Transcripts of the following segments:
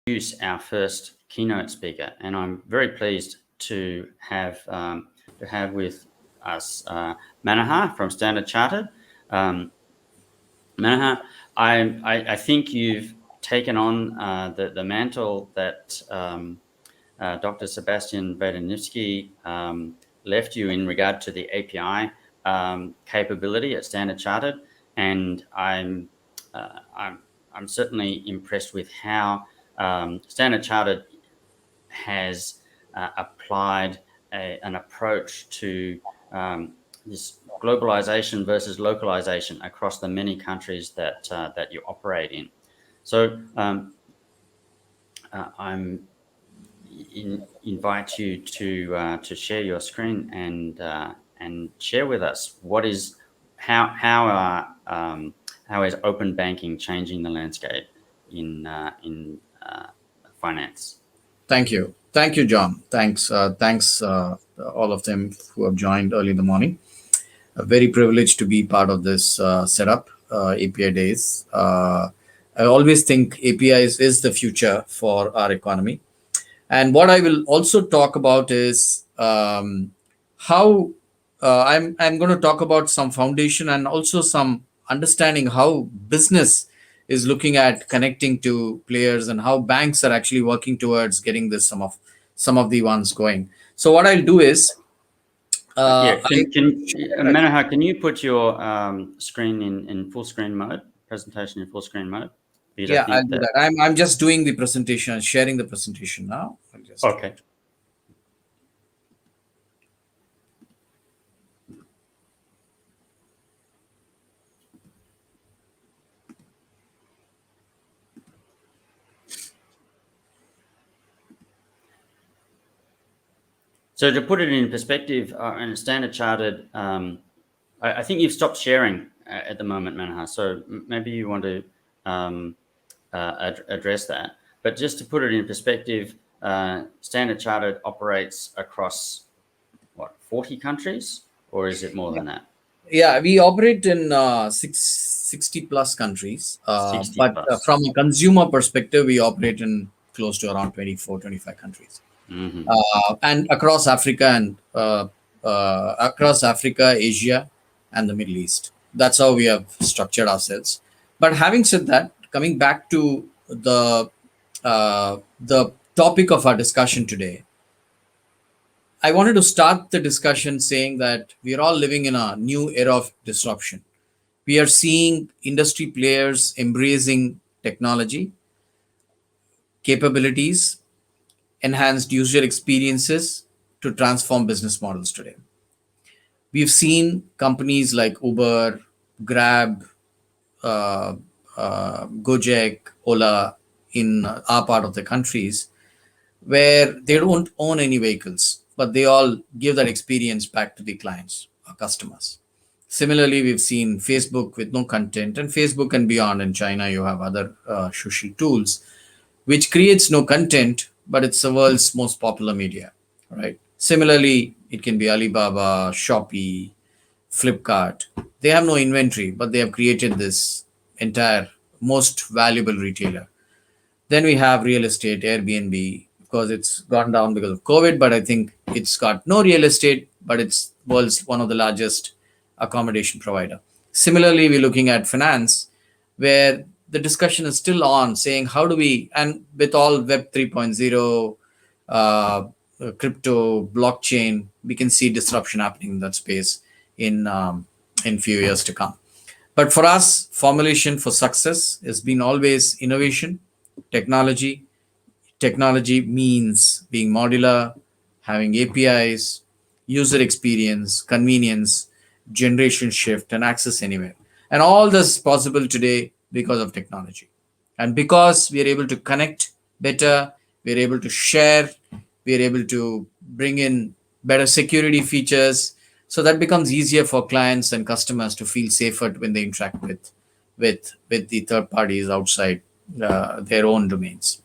introduce our first keynote speaker, and I'm very pleased to have with us Manohar from Standard Chartered. Manohar, I think you've taken on the mantle that Dr. Sebastian Vedanivsky left you in regard to the API capability at Standard Chartered, and I'm certainly impressed with how Standard Chartered has applied an approach to this globalization versus localization across the many countries that you operate in. So I'm invite you to share your screen and share with us how is open banking changing the landscape in finance. Thank you, John. Thanks all of them who have joined early in the morning. Very privileged to be part of this setup, API Days. I always think APIs is the future for our economy. And what I will also talk about is how I'm going to talk about some foundation and also some understanding how business is looking at connecting to players and how banks are actually working towards getting this some of the ones going. So what I'll do is Manohar, can you put your screen in full screen mode, presentation in full screen mode? Yeah, I'll do that. I'm just doing the presentation, sharing the presentation now. Okay. So to put it in perspective, in Standard Chartered, I think you've stopped sharing at the moment, Manohar. So maybe you want to address that. But just to put it in perspective, Standard Chartered operates across 40 countries, or is it more than that? Yeah, we operate in 60 plus countries. But from a consumer perspective, we operate in close to around 25 countries. Mm-hmm. And across Africa Asia, and the Middle East. That's how we have structured ourselves. But having said that, coming back to the topic of our discussion today, I wanted to start the discussion saying that we are all living in a new era of disruption. We are seeing industry players embracing technology, capabilities, enhanced user experiences to transform business models today. We've seen companies like Uber, Grab, Gojek, Ola in our part of the countries where they don't own any vehicles, but they all give that experience back to the clients or customers. Similarly, we've seen Facebook with no content, and Facebook and beyond. In China, you have other social tools, which creates no content, but it's the world's most popular media, right? Similarly, it can be Alibaba, Shopee, Flipkart. They have no inventory, but they have created this entire most valuable retailer. Then we have real estate, Airbnb, because it's gone down because of COVID, but I think it's got no real estate, but it's world's one of the largest accommodation provider. Similarly, we're looking at finance, where the discussion is still on saying how do we, and with all Web 3.0, crypto, blockchain, we can see disruption happening in that space in few years to come. But for us, formulation for success has been always innovation, technology. Technology means being modular, having APIs, user experience, convenience, generation shift, and access anywhere. And all this is possible today because of technology. And because we are able to connect better, we are able to share, we are able to bring in better security features. So that becomes easier for clients and customers to feel safer when they interact with the third parties outside their own domains.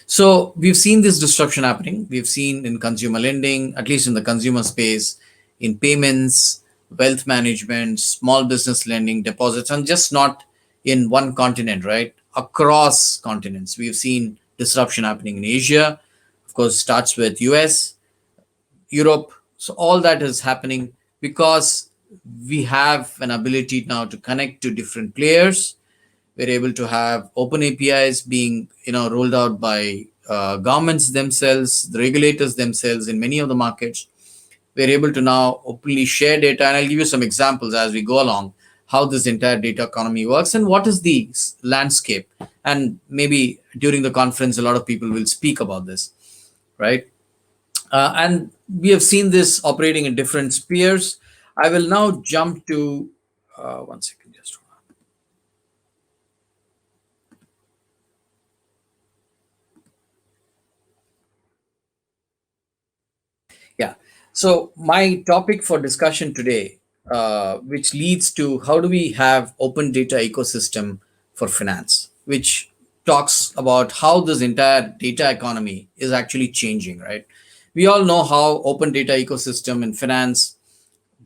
So we've seen this disruption happening. We've seen in consumer lending, at least in the consumer space, in payments, wealth management, small business lending, deposits, and just not in one continent, right? Across continents. We've seen disruption happening in Asia, of course, starts with US, Europe. So all that is happening because we have an ability now to connect to different players. We're able to have open APIs being rolled out by governments themselves, the regulators themselves in many of the markets. We're able to now openly share data, and I'll give you some examples as we go along how this entire data economy works and what is the landscape. And maybe during the conference, a lot of people will speak about this, right? And we have seen this operating in different spheres. I will now jump to one second, just hold on. Yeah. So my topic for discussion today, which leads to how do we have open data ecosystem for finance, which talks about how this entire data economy is actually changing, right? We all know how open data ecosystem in finance,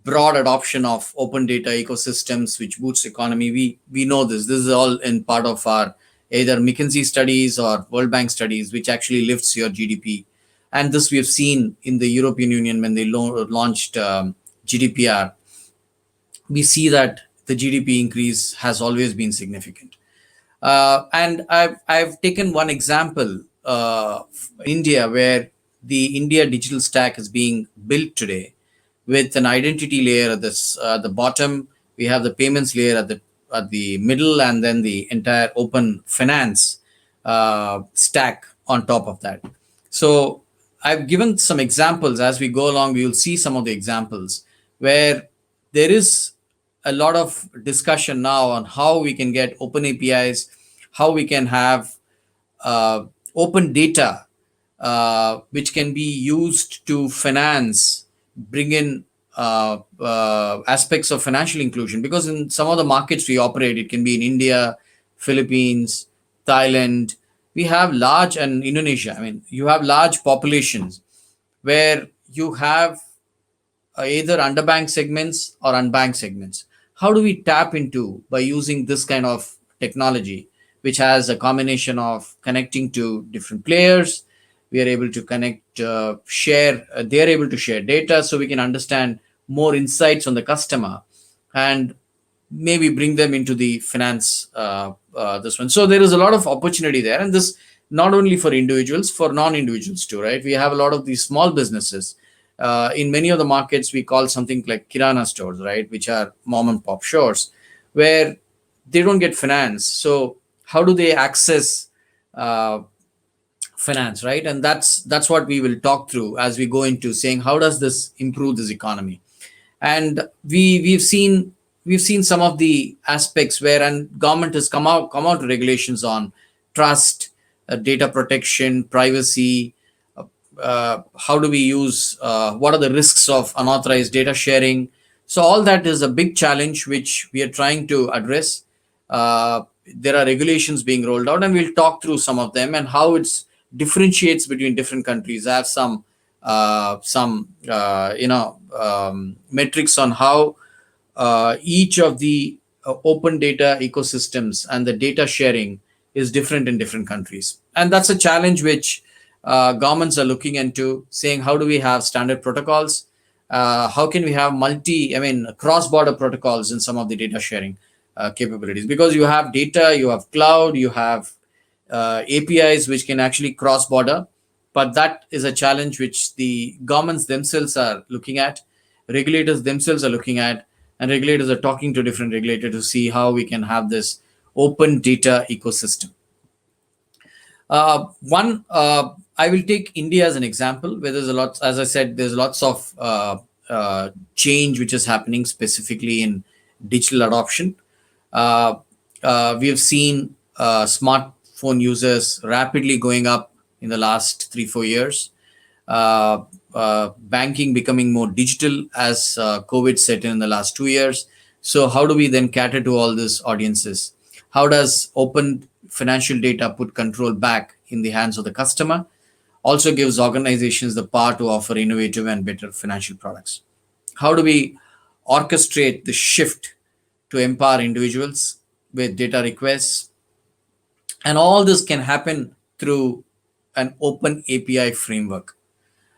broad adoption of open data ecosystems, which boosts economy. We know this. This is all in part of our either McKinsey studies or World Bank studies, which actually lifts your GDP. And this we have seen in the European Union when they launched GDPR. We see that the GDP increase has always been significant. And I've taken one example, India, where the India digital stack is being built today with an identity layer at the bottom. We have the payments layer at the middle, and then the entire open finance stack on top of that. So I've given some examples as we go along. We will see some of the examples where there is a lot of discussion now on how we can get open APIs, how we can have open data which can be used to finance, bring in aspects of financial inclusion. Because in some of the markets we operate, it can be in India, Philippines, Thailand. We have large, and Indonesia. I mean, you have large populations where you have either underbanked segments or unbanked segments. How do we tap into by using this kind of technology, which has a combination of connecting to different players? We are able to connect, share, they are able to share data so we can understand more insights on the customer and maybe bring them into the finance, this one. So there is a lot of opportunity there. And this not only for individuals, for non-individuals too, right? We have a lot of these small businesses. In many of the markets, we call something like Kirana stores, right? Which are mom and pop stores where they don't get finance. So how do they access finance, right? And that's what we will talk through as we go into saying how does this improve this economy. And we've seen some of the aspects where and government has come out with regulations on trust, data protection, privacy. How do we use, what are the risks of unauthorized data sharing? So all that is a big challenge which we are trying to address. There are regulations being rolled out, and we'll talk through some of them and how it's differentiates between different countries. I have some metrics on how each of the open data ecosystems and the data sharing is different in different countries. And that's a challenge which governments are looking into, saying how do we have standard protocols? How can we have cross-border protocols in some of the data sharing capabilities? Because you have data, you have cloud, you have APIs which can actually cross border, but that is a challenge which the governments themselves are looking at, regulators themselves are looking at, and regulators are talking to different regulators to see how we can have this open data ecosystem. I will take India as an example, where there's a lot, as I said, there's lots of change which is happening specifically in digital adoption. We have seen smartphone users rapidly going up in the last 3-4 years. Banking becoming more digital as COVID set in the last 2 years. So how do we then cater to all these audiences? How does open financial data put control back in the hands of the customer? Also gives organizations the power to offer innovative and better financial products. How do we orchestrate the shift to empower individuals? with data requests, and all this can happen through an open API framework.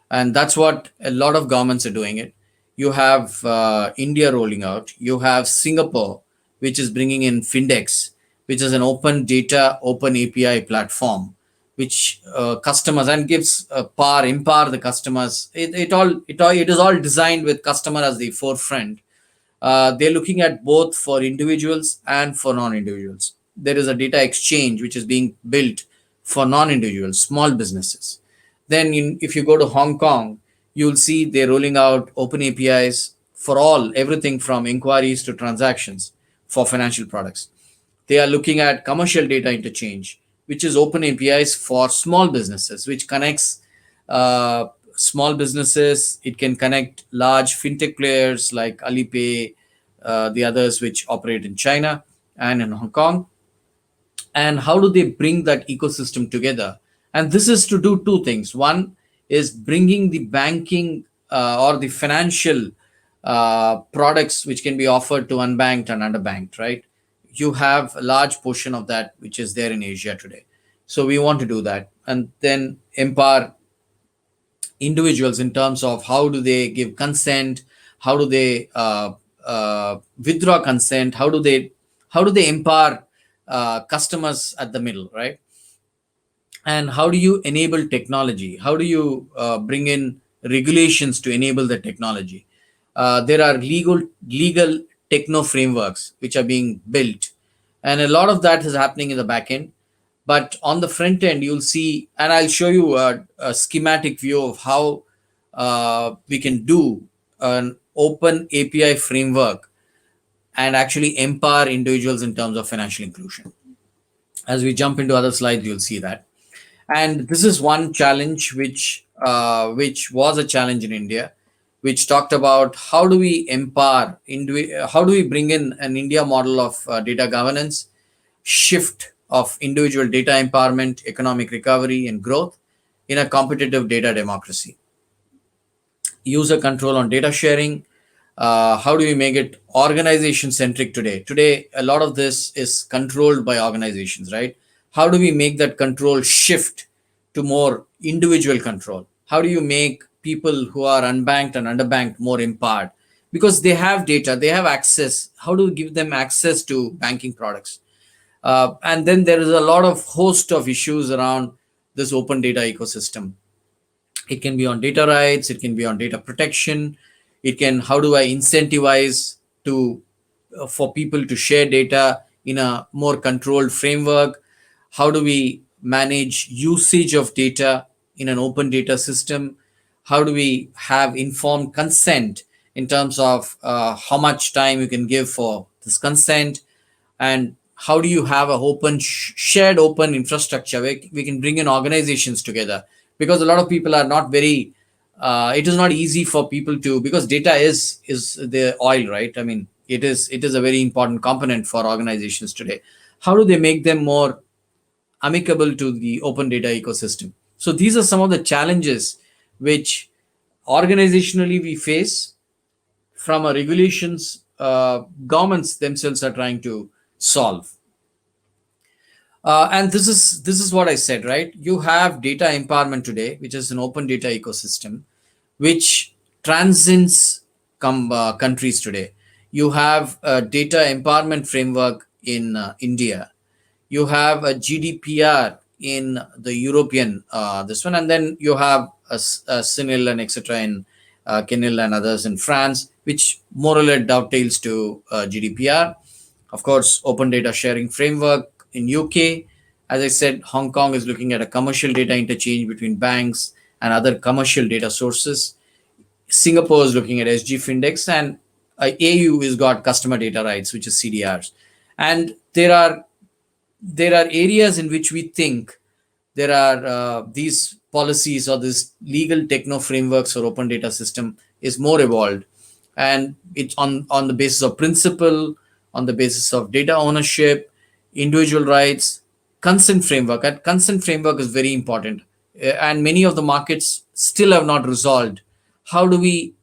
And that's what a lot of governments are doing it. You have India rolling out. You have Singapore, which is bringing in Findex, which is an open data, open API platform, which customers and gives empower the customers. It is all designed with customer as the forefront. They're looking at both for individuals and for non-individuals. There is a data exchange which is being built for non-individuals, small businesses. Then, if you go to Hong Kong, you'll see they're rolling out open APIs for everything from inquiries to transactions for financial products. They are looking at commercial data interchange, which is open APIs for small businesses, which connects uh, small businesses. It can connect large fintech players like Alipay, the others which operate in China and in Hong Kong. And how do they bring that ecosystem together? And this is to do two things. One is bringing the banking or the financial products which can be offered to unbanked and underbanked, right? You have a large portion of that which is there in Asia today. So we want to do that, and then empower individuals in terms of how do they give consent, how do they withdraw consent, how do they empower customers at the middle, right? And how do you enable technology? How do you bring in regulations to enable the technology? There are legal techno frameworks which are being built, and a lot of that is happening in the back end. But on the front end, you'll see, and I'll show you a schematic view of how we can do an open API framework and actually empower individuals in terms of financial inclusion. As we jump into other slides, you'll see that. And this is one challenge which was a challenge in India, which talked about how do we empower, how do we bring in an India model of data governance, shift of individual data empowerment, economic recovery, and growth in a competitive data democracy. User control on data sharing. How do we make it organization centric today? Today, a lot of this is controlled by organizations, right? How do we make that control shift to more individual control? How do you make people who are unbanked and underbanked more empowered? Because they have data, they have access. How do we give them access to banking products? And then there is a lot of host of issues around this open data ecosystem. It can be on data rights, it can be on data protection, it can, how do I incentivize to for people to share data in a more controlled framework? How do we manage usage of data in an open data system? How do we have informed consent in terms of how much time you can give for this consent? And how do you have a shared open infrastructure where we can bring in organizations together? Because a lot of people are not very it is not easy for people to, because data is the oil, right? I mean, it is a very important component for organizations today. How do they make them more amicable to the open data ecosystem? So these are some of the challenges which organizationally we face from a regulations governments themselves are trying to solve. And this is what I said, right? You have data empowerment today, which is an open data ecosystem, which transcends countries today. You have a data empowerment framework in India. You have a GDPR in the European this one, and then you have a CNIL and etc. in CNIL and others in France, which more or less dovetails to GDPR. Of course, open data sharing framework in UK. As I said, Hong Kong is looking at a commercial data interchange between banks and other commercial data sources. Singapore is looking at SG Findex, and AU has got customer data rights, which is CDRs. And there are areas in which we think there are these policies or this legal techno frameworks or open data system is more evolved, and it's on the basis of principle, on the basis of data ownership, individual rights, consent framework. And consent framework is very important. And many of the markets still have not resolved how do we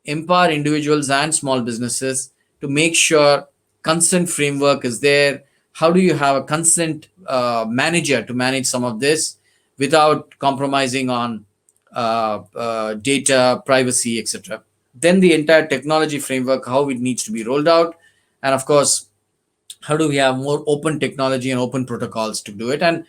empower individuals and small businesses to make sure consent framework is there how do you have a consent manager to manage some of this without compromising on data privacy, etc. Then the entire technology framework, how it needs to be rolled out, and of course, how do we have more open technology and open protocols to do it. And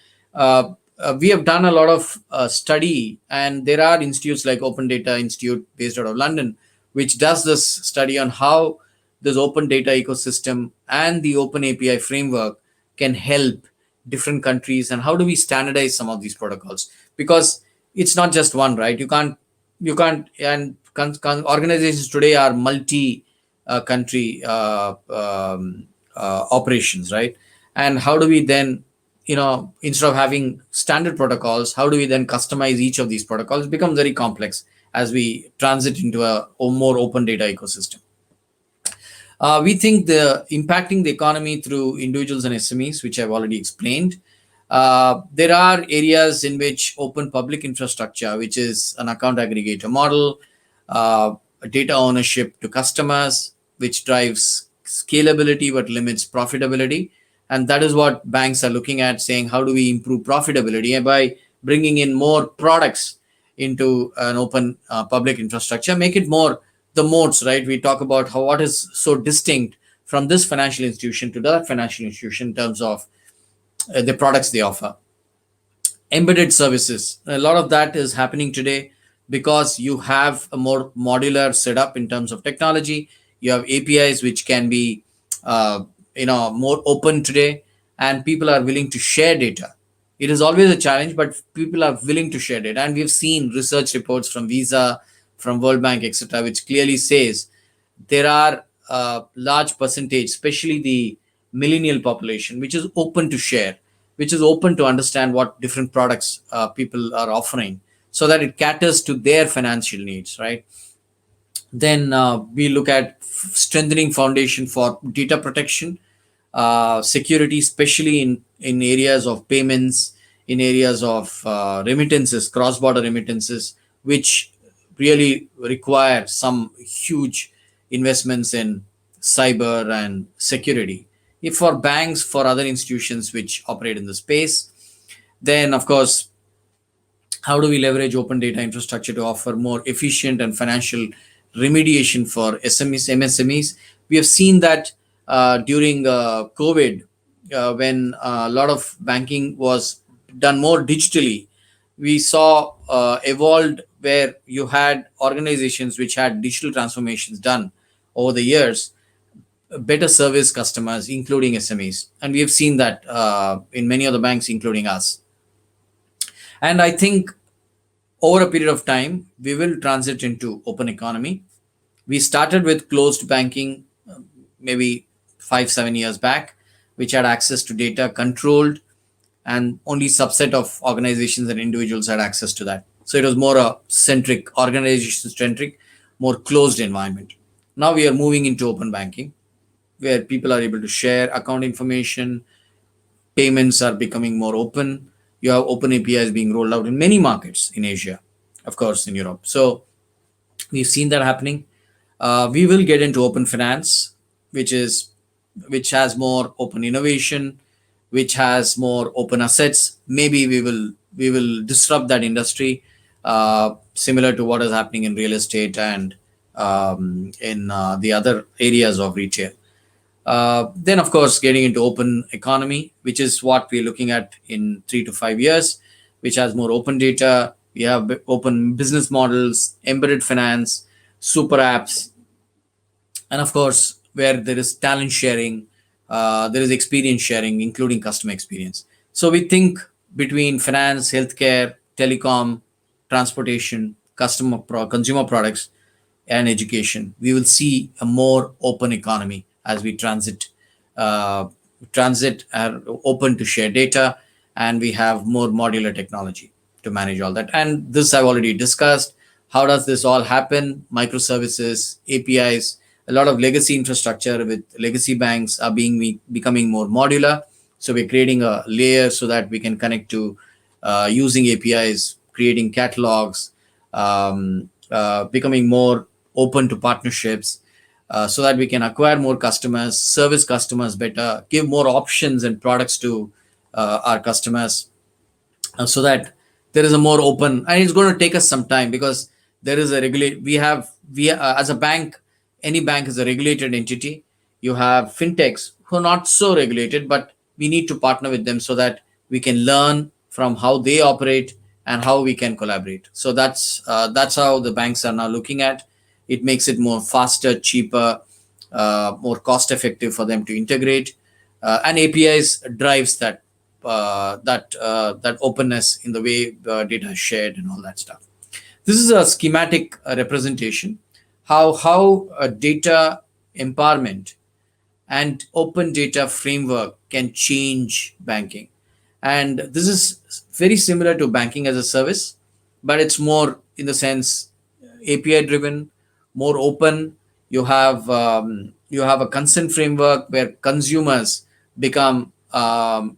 we have done a lot of study, and there are institutes like Open Data Institute based out of London, which does this study on how this open data ecosystem and the open API framework can help different countries, and how do we standardize some of these protocols, because it's not just one, right? You can't and organizations today are multi country operations, right? And how do we then, instead of having standard protocols, how do we then customize each of these protocols? It becomes very complex as we transit into a more open data ecosystem. We think the impacting the economy through individuals and SMEs, which I've already explained. There are areas in which open public infrastructure, which is an account aggregator model, data ownership to customers, which drives scalability but limits profitability. And that is what banks are looking at, saying, how do we improve profitability? And by bringing in more products into an open public infrastructure, make it more the modes, right? We talk about what is so distinct from this financial institution to that financial institution in terms of the products they offer. Embedded services, a lot of that is happening today because you have a more modular setup in terms of technology. You have APIs which can be more open today, and people are willing to share data. It is always a challenge, but people are willing to share data, and we've seen research reports from Visa, from World Bank, etc., which clearly says there are a large percentage, especially the millennial population, which is open to share, which is open to understand what different products people are offering, so that it caters to their financial needs, right? Then we look at strengthening foundation for data protection, security, especially in areas of payments, in areas of remittances, cross-border remittances, which really require some huge investments in cyber and security. If for banks, for other institutions which operate in the space, then of course, how do we leverage open data infrastructure to offer more efficient and financial remediation for SMEs, MSMEs? We have seen that during COVID, when a lot of banking was done more digitally, we saw evolved where you had organizations which had digital transformations done over the years, better service customers, including SMEs. And we have seen that in many of the banks, including us. And I think over a period of time, we will transit into open economy. We started with closed banking maybe 5-7 years back, which had access to data controlled, and only subset of organizations and individuals had access to that. So it was more a centric, organization centric, more closed environment. Now we are moving into open banking, where people are able to share account information. Payments are becoming more open. You have open APIs being rolled out in many markets in Asia, of course, in Europe. So we've seen that happening. We will get into open finance, which has more open innovation, which has more open assets. Maybe we will disrupt that industry, similar to what is happening in real estate and in the other areas of retail. Then, of course, getting into open economy, which is what we're looking at in 3 to 5 years, which has more open data. We have open business models, embedded finance, super apps, and of course, where there is talent sharing, there is experience sharing, including customer experience. So we think between finance, healthcare, telecom, transportation, consumer products, and education, we will see a more open economy as we transit are open to share data, and we have more modular technology to manage all that. And this I've already discussed. How does this all happen? Microservices, APIs, a lot of legacy infrastructure with legacy banks are becoming more modular. So we're creating a layer so that we can connect to using APIs, creating catalogs, becoming more open to partnerships. so that we can acquire more customers, service customers better, give more options and products to our customers, so that there is a more open. And it's going to take us some time, because there is a regulate we as a bank, any bank is a regulated entity. You have fintechs who are not so regulated, but we need to partner with them so that we can learn from how they operate and how we can collaborate. So that's how the banks are now looking at it. Makes it more faster, cheaper, more cost effective for them to integrate, and APIs drives that openness in the way data is shared and all that stuff. This is a schematic representation how data empowerment and open data framework can change banking. And this is very similar to banking as a service, but it's more in the sense API driven, more open. You have a consent framework where consumers become the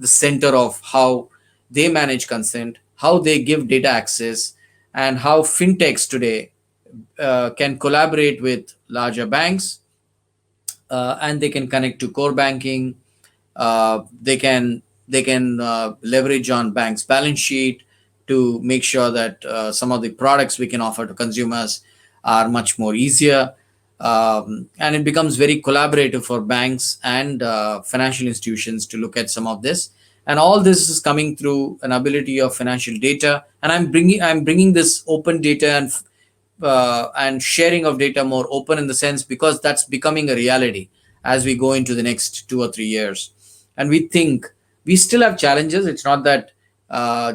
center of how they manage consent, how they give data access, and how fintechs today can collaborate with larger banks, and they can connect to core banking. They can leverage on banks' balance sheet to make sure that some of the products we can offer to consumers are much more easier. And it becomes very collaborative for banks and financial institutions to look at some of this. And all this is coming through an ability of financial data. And I'm bringing this open data and sharing of data more open in the sense, because that's becoming a reality as we go into the next 2 or 3 years. And we think we still have challenges. It's not that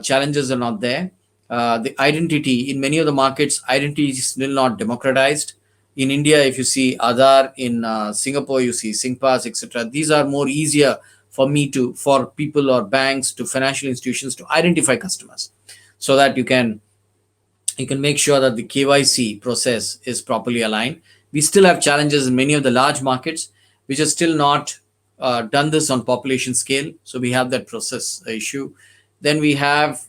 challenges are not there. The identity in many of the markets, identity is still not democratized. In India, if you see Aadhaar, in Singapore, you see SingPass, etc. These are more easier for people or banks to financial institutions to identify customers, so that you can make sure that the KYC process is properly aligned. We still have challenges in many of the large markets, which are still not done this on population scale. So we have that process issue. Then we have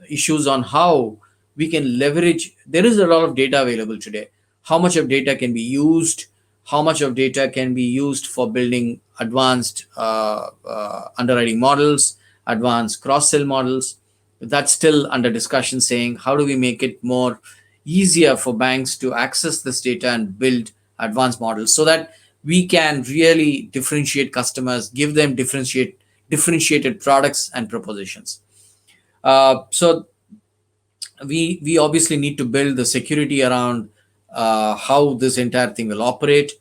issues on how we can leverage. There is a lot of data available today. How much of data can be used? How much of data can be used for building advanced underwriting models, advanced cross sell models? That's still under discussion, saying how do we make it more easier for banks to access this data and build advanced models, so that we can really differentiate customers, give them differentiated products and propositions. So we obviously need to build the security around how this entire thing will operate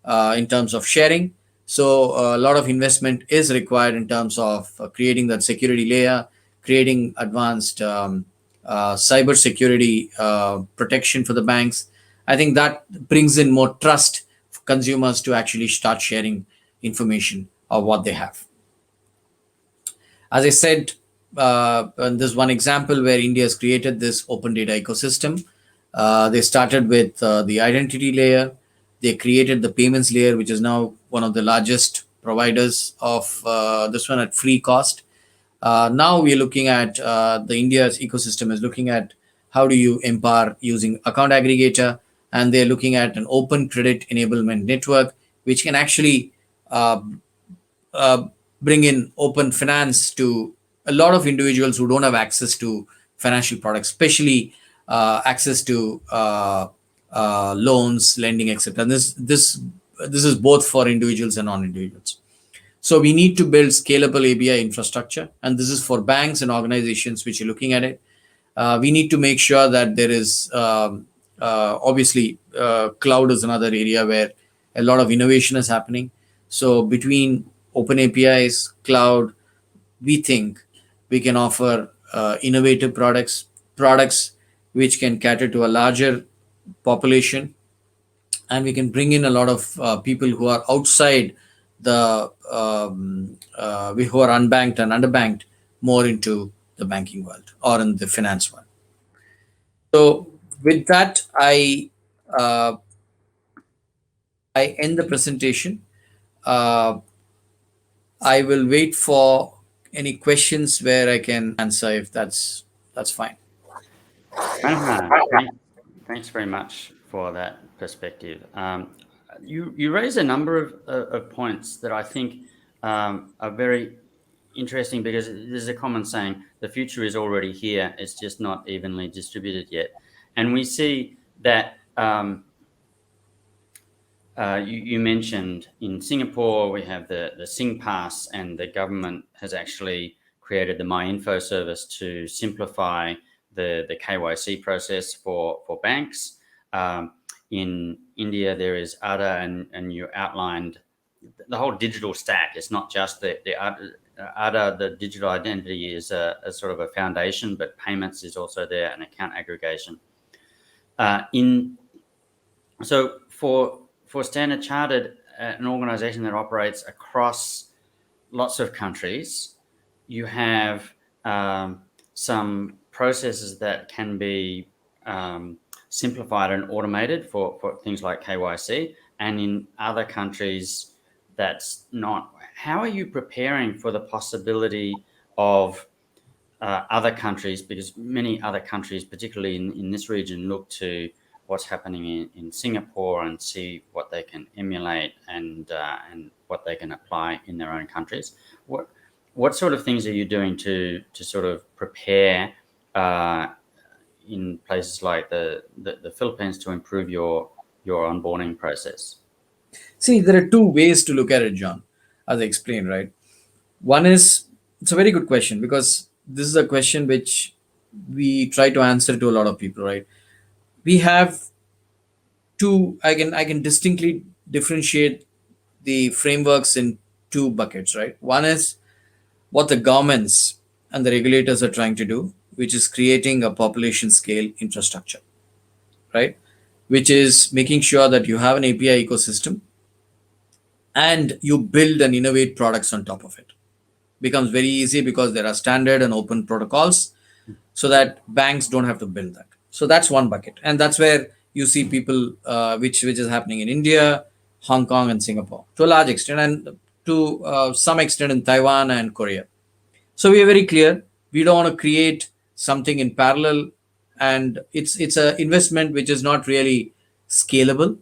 in terms of sharing. So a lot of investment is required in terms of creating that security layer, creating advanced cyber security protection for the banks. I think that brings in more trust for consumers to actually start sharing information of what they have. As I said, and there's one example where India has created this open data ecosystem. They started with the identity layer. They created the payments layer, which is now one of the largest providers of this one at free cost. Now we're looking at the India's ecosystem is looking at how do you empower using account aggregator, and they're looking at an open credit enablement network, which can actually uh, uh, bring in open finance to a lot of individuals who don't have access to financial products, especially access to loans, lending, etc. And this is both for individuals and non-individuals. So we need to build scalable ABI infrastructure, and this is for banks and organizations which are looking at it. We need to make sure that there is obviously cloud is another area where a lot of innovation is happening. So between open APIs, cloud, we think we can offer innovative products which can cater to a larger population, and we can bring in a lot of people who are outside the who are unbanked and underbanked more into the banking world or in the finance world. So with that, uh, I end the presentation. Uh, I will wait for any questions where I can answer if that's fine. Manohar, thanks very much for that perspective. You raise a number of points that I think are very interesting, because there's a common saying: the future is already here; it's just not evenly distributed yet. And we see that you mentioned in Singapore we have the Sing Pass, and the government has actually created the My Info service to simplify the KYC process for banks. In India, there is ADA, and you outlined the whole digital stack. It's not just the ADA, the digital identity is a sort of a foundation, but payments is also there, and account aggregation. In So for Standard Chartered, an organization that operates across lots of countries, you have some processes that can be simplified and automated for things like KYC, and in other countries that's not. How are you preparing for the possibility of other countries, because many other countries, particularly in this region, look to what's happening in Singapore and see what they can emulate and what they can apply in their own countries? What sort of things are you doing to sort of prepare in places like the Philippines to improve your onboarding process? See, there are two ways to look at it, John, as I explained, right? One is, it's a very good question, because this is a question which we try to answer to a lot of people, right? We have two, I can distinctly differentiate the frameworks in two buckets, right? One is what the governments and the regulators are trying to do, which is creating a population scale infrastructure, right? Which is making sure that you have an API ecosystem and you build and innovate products on top of it. Becomes very easy because there are standard and open protocols, so that banks don't have to build that. So that's one bucket, and that's where you see people, which is happening in India, Hong Kong, and Singapore to a large extent, and to some extent in Taiwan and Korea. So we are very clear. We don't want to create something in parallel, and it's a investment which is not really scalable.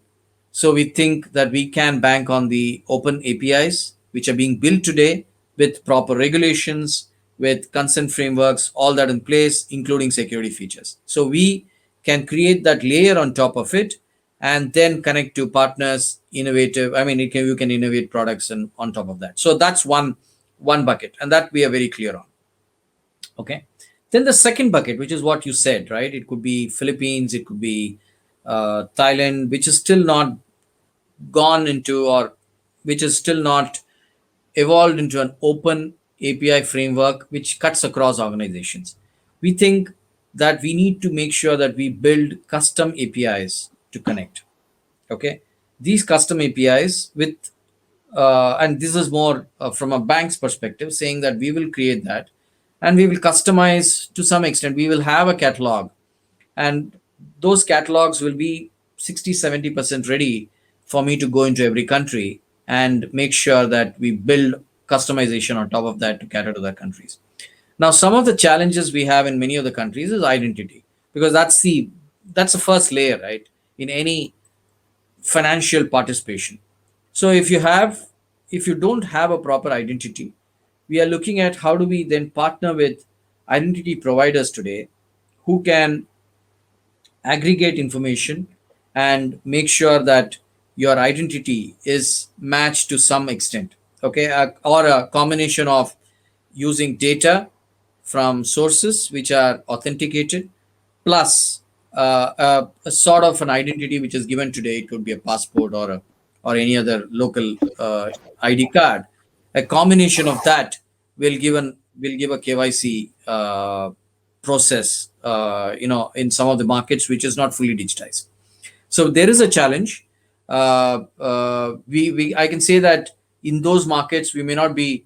So we think that we can bank on the open APIs which are being built today, with proper regulations, with consent frameworks, all that in place, including security features. So we can create that layer on top of it, and then connect to partners, innovative. I mean, you can innovate products and on top of that. So that's one bucket, and that we are very clear on. Okay. Then the second bucket, which is what you said, right? It could be Philippines, it could be Thailand, which is still not gone into, or which is still not evolved into an open API framework which cuts across organizations. We think that we need to make sure that we build custom APIs to connect. Okay. These custom APIs with, and this is more from a bank's perspective, saying that we will create that and we will customize to some extent. We will have a catalog, and those catalogs will be 60-70% ready for me to go into every country and make sure that we build customization on top of that to cater to the countries. Now, some of the challenges we have in many of the countries is identity, because that's the first layer, right, in any financial participation. So if you don't have a proper identity, we are looking at how do we then partner with identity providers today who can aggregate information and make sure that your identity is matched to some extent. Okay. Or a combination of using data from sources which are authenticated, plus a sort of an identity which is given today. It could be a passport or any other local ID card. A combination of that will give a KYC process, in some of the markets which is not fully digitized. So there is a challenge. We I can say that in those markets we may not be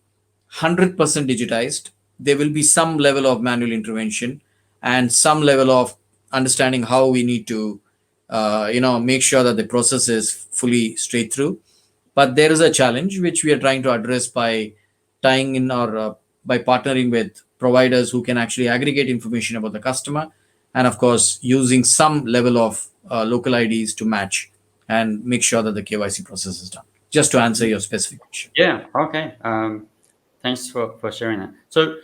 100% digitized. There will be some level of manual intervention and some level of understanding how we need to, make sure that the process is fully straight through. But there is a challenge which we are trying to address by tying in, or by partnering with providers who can actually aggregate information about the customer, and of course using some level of local IDs to match and make sure that the KYC process is done. Just to answer your specific question. Yeah. Okay. Thanks for sharing that. So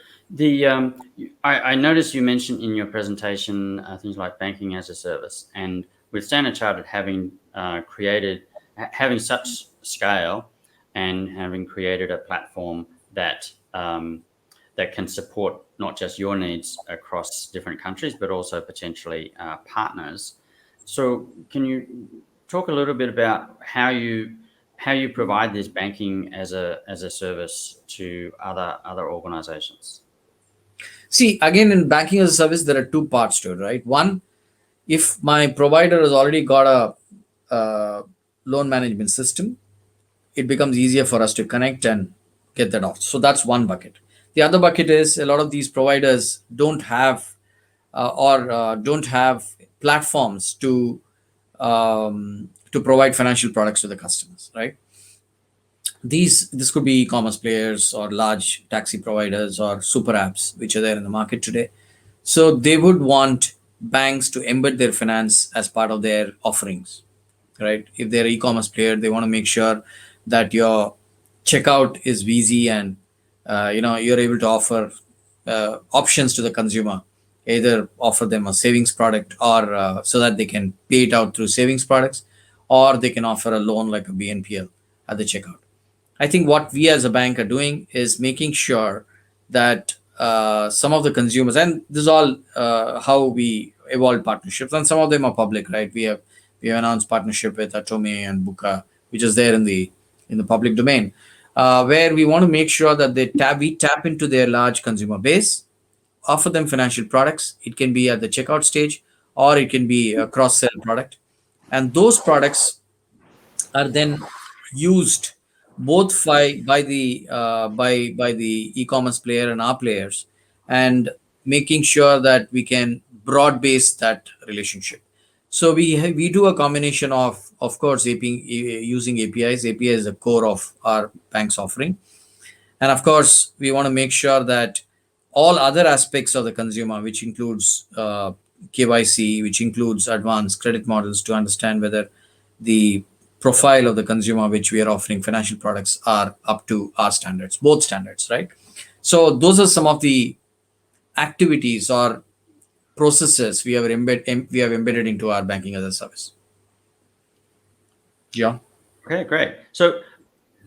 I noticed you mentioned in your presentation things like banking as a service, and with Standard Chartered having having such scale and having created a platform that that can support not just your needs across different countries, but also potentially partners. So, can you talk a little bit about how you provide this banking as a service to other organizations? See, again, in banking as a service, there are two parts to it, right? One, if my provider has already got a loan management system, it becomes easier for us to connect and get that off. So that's one bucket. The other bucket is a lot of these providers don't have or don't have platforms to provide financial products to the customers, right? This could be e-commerce players or large taxi providers or super apps which are there in the market today. So they would want banks to embed their finance as part of their offerings, right? If they're an e-commerce player, they want to make sure that your checkout is easy and you're able to offer options to the consumer, either offer them a savings product or so that they can pay it out through savings products, or they can offer a loan like a BNPL at the checkout. I think what we as a bank are doing is making sure that some of the consumers, and this is all how we evolve partnerships, and some of them are public, right? We have announced partnership with Atome and Buka, which is there in the public domain, where we want to make sure that we tap into their large consumer base, offer them financial products. It can be at the checkout stage, or it can be a cross sell product, and those products are then used both by the e-commerce player and our players, and making sure that we can broad base that relationship. So we do a combination of course using APIs. API is the core of our bank's offering, and of course we want to make sure that all other aspects of the consumer, which includes KYC, which includes advanced credit models to understand whether the profile of the consumer which we are offering financial products are up to our standards, both standards, right? So those are some of the activities or processes we have embedded into our banking as a service. Yeah. Okay, great. So,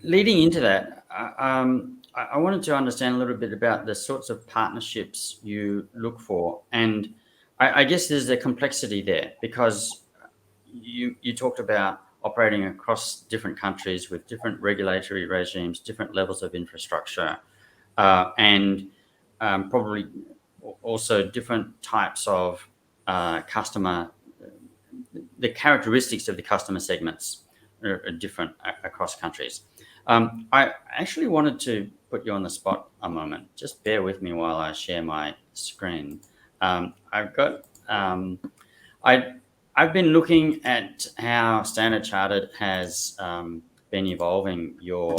leading into that, I wanted to understand a little bit about the sorts of partnerships you look for, and I guess there's a complexity there because you talked about operating across different countries with different regulatory regimes, different levels of infrastructure, and probably also different types of customer. The characteristics of the customer segments are different across countries. I actually wanted to put you on the spot a moment. Just bear with me while I share my screen. I've got I've been looking at how Standard Chartered has been evolving your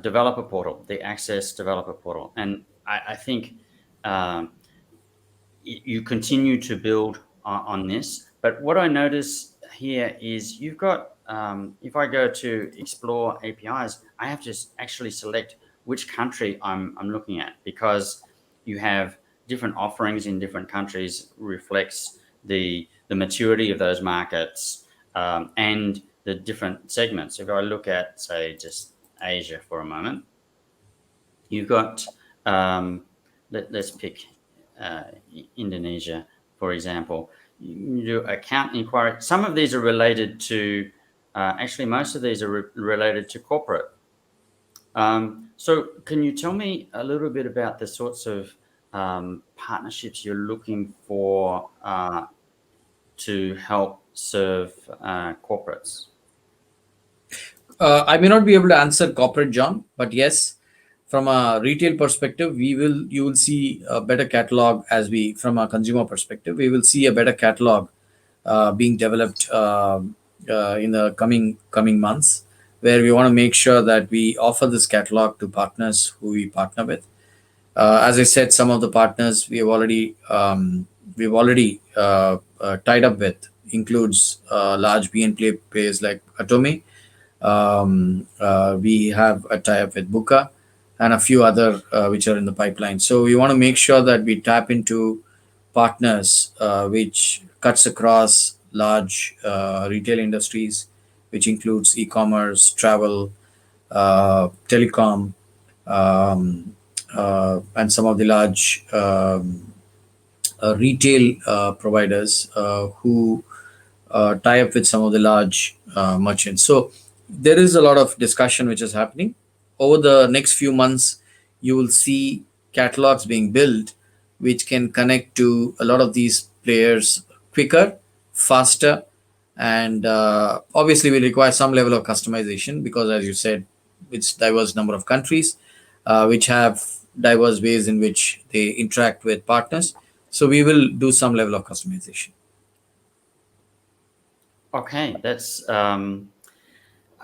developer portal, the Access developer portal, and I think you continue to build on this. But what I notice here is you've got, if I go to explore APIs, I have to actually select which country I'm looking at, because you have different offerings in different countries reflects the maturity of those markets and the different segments. If I look at, say, just Asia for a moment, you've got, let's pick Indonesia, for example. You do account inquiry. Some of these are related to, actually, most of these are related to corporate. So, can you tell me a little bit about the sorts of partnerships you're looking for to help serve corporates? I may not be able to answer corporate, John, but yes, from a retail perspective, you will see a better catalog. From a consumer perspective, we will see a better catalog being developed in the coming months, where we want to make sure that we offer this catalog to partners who we partner with, As I said, some of the partners we've already tied up with includes large BNPL players like Atome. We have a tie up with Buka and a few other which are in the pipeline. So we want to make sure that we tap into partners which cuts across large retail industries, which includes e-commerce, travel, telecom, um, and some of the large retail providers who tie up with some of the large merchants. So there is a lot of discussion which is happening. Over the next few months, you will see catalogs being built which can connect to a lot of these players quicker, faster, and obviously will require some level of customization because, as you said, it's diverse number of countries which have diverse ways in which they interact with partners. So we will do some level of customization. Okay, that's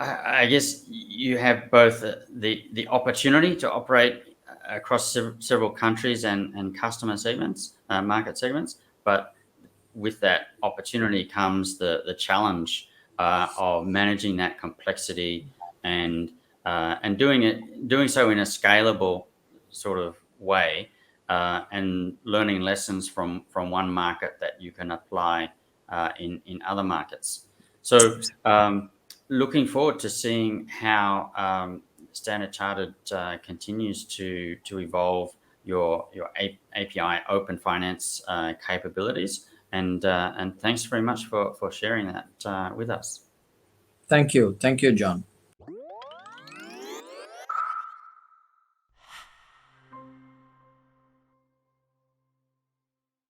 I guess you have both the opportunity to operate across several countries and customer segments, market segments, but with that opportunity comes the challenge of managing that complexity and doing so in a scalable sort of way, and learning lessons from one market that you can apply in other markets. So looking forward to seeing how Standard Chartered continues to evolve your API open finance capabilities. And thanks very much for sharing that with us. Thank you. Thank you, John.